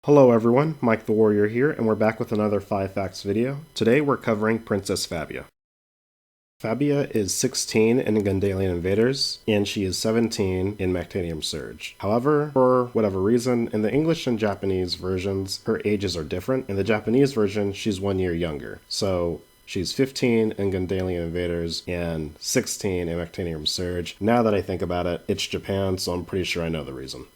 Hello everyone, Mike the Warrior here, and we're back with another 5 Facts video. Today we're covering Princess Fabia. Fabia is 16 in Gundalian Invaders, and she is 17 in Mactanium Surge. However, for whatever reason, in the English and Japanese versions, her ages are different. In the Japanese version, she's 1 year younger. So she's 15 in Gundalian Invaders and 16 in Mactanium Surge. Now that I think about it, it's Japan, so I'm pretty sure I know the reason.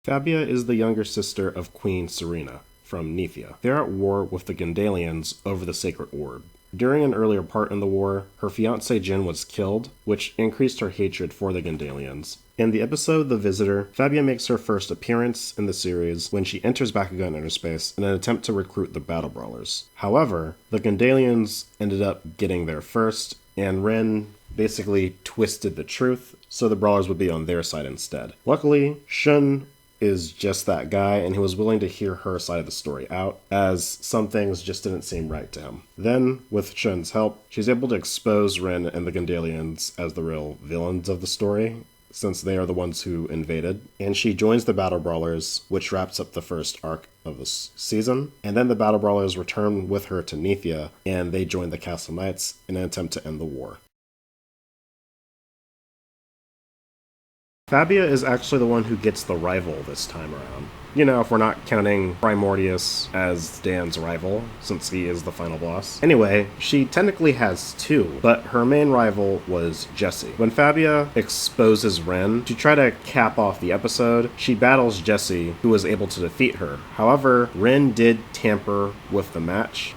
Fabia is the younger sister of Queen Serena from Nethia. They're at war with the Gundalians over the Sacred Orb. During an earlier part in the war, her fiancé Jin was killed, which increased her hatred for the Gundalians. In the episode The Visitor, Fabia makes her first appearance in the series when she enters Bakugan Interspace in an attempt to recruit the Battle Brawlers. However, the Gundalians ended up getting there first, and Ren basically twisted the truth so the Brawlers would be on their side instead. Luckily, Sheen is just that guy, and he was willing to hear her side of the story out, as some things just didn't seem right to him. Then, with Sheen's help, she's able to expose Ren and the Gundalians as the real villains of the story, since they are the ones who invaded, and she joins the Battle Brawlers, which wraps up the first arc of the season, and then the Battle Brawlers return with her to Nethia, and they join the Castle Knights in an attempt to end the war. Fabia is actually the one who gets the rival this time around. You know, if we're not counting Primordius as Dan's rival, since he is the final boss. Anyway, she technically has two, but her main rival was Jessie. When Fabia exposes Ren, to try to cap off the episode, she battles Jessie, who was able to defeat her. However, Ren did tamper with the match.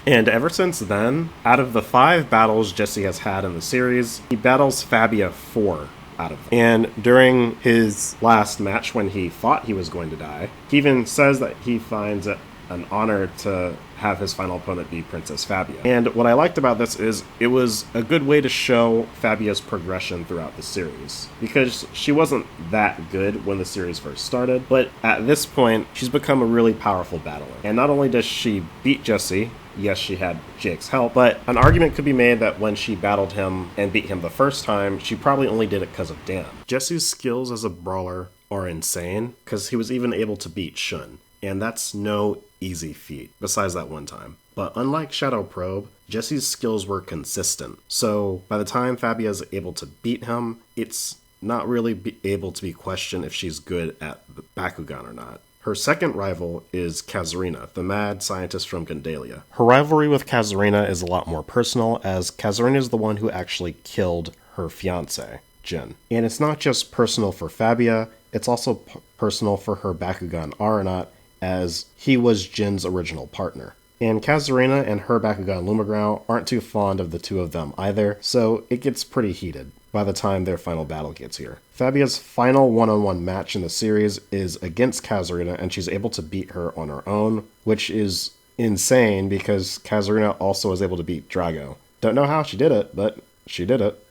And ever since then, out of the 5 battles Jessie has had in the series, he battles Fabia 4 out of them. And during his last match, when he thought he was going to die, he even says that he finds it an honor to have his final opponent be Princess Fabia. And what I liked about this is it was a good way to show Fabia's progression throughout the series, because she wasn't that good when the series first started, but at this point she's become a really powerful battler. And not only does she beat Jessie, yes, she had Jake's help, but an argument could be made that when she battled him and beat him the first time, she probably only did it because of Dan. Jessie's skills as a brawler are insane, because he was even able to beat Sheen, and that's no easy feat, besides that one time. But unlike Shadow Probe, Jessie's skills were consistent, so by the time Fabia is able to beat him, it's not really able to be questioned if she's good at Bakugan or not. Her second rival is Kazarina, the mad scientist from Gundalia. Her rivalry with Kazarina is a lot more personal, as Kazarina is the one who actually killed her fiancé, Jin. And it's not just personal for Fabia, it's also personal for her Bakugan Aranat, as he was Jin's original partner. And Kazarina and her Bakugan Lumaground aren't too fond of the two of them either, so it gets pretty heated by the time their final battle gets here. Fabia's final one-on-one match in the series is against Kazarina, and she's able to beat her on her own, which is insane because Kazarina also was able to beat Drago. Don't know how she did it, but she did it.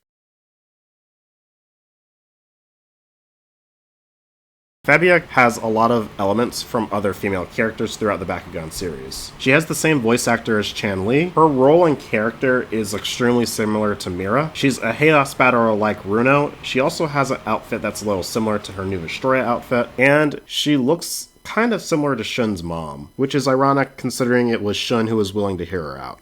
Fabia has a lot of elements from other female characters throughout the Bakugan series. She has the same voice actor as Chan Li. Her role and character is extremely similar to Mira. She's a Chaos Battler like Runo. She also has an outfit that's a little similar to her new Vestroya outfit, and she looks kind of similar to Shun's mom, which is ironic considering it was Shun who was willing to hear her out.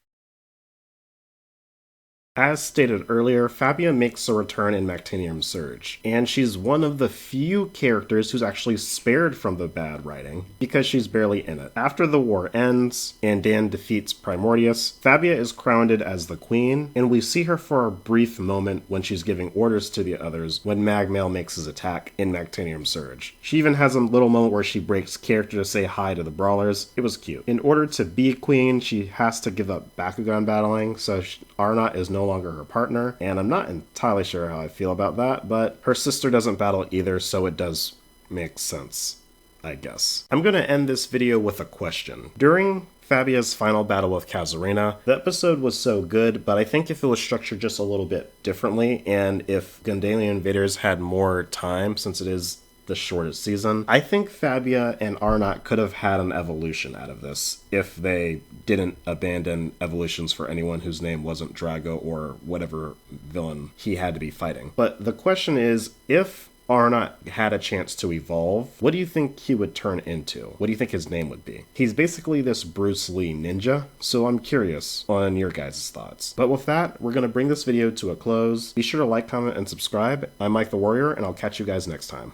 As stated earlier, Fabia makes a return in Mactanium Surge, and she's one of the few characters who's actually spared from the bad writing, because she's barely in it. After the war ends, and Dan defeats Primordius, Fabia is crowned as the queen, and we see her for a brief moment when she's giving orders to the others when Magmail makes his attack in Mactanium Surge. She even has a little moment where she breaks character to say hi to the brawlers. It was cute. In order to be queen, she has to give up Bakugan battling, so Aranat is no longer her partner, and I'm not entirely sure how I feel about that, but her sister doesn't battle either, so it does make sense, I guess. I'm gonna end this video with a question. During Fabia's final battle with Kazarina, the episode was so good, but I think if it was structured just a little bit differently, and if Gundalian Invaders had more time, since it is the shortest season, I think Fabia and Aranat could have had an evolution out of this if they didn't abandon evolutions for anyone whose name wasn't Drago or whatever villain he had to be fighting. But the question is, if Arnott had a chance to evolve, what do you think he would turn into? What do you think his name would be? He's basically this Bruce Lee ninja, so I'm curious on your guys' thoughts. But with that, we're going to bring this video to a close. Be sure to like, comment, and subscribe. I'm Mike the Warrior, and I'll catch you guys next time.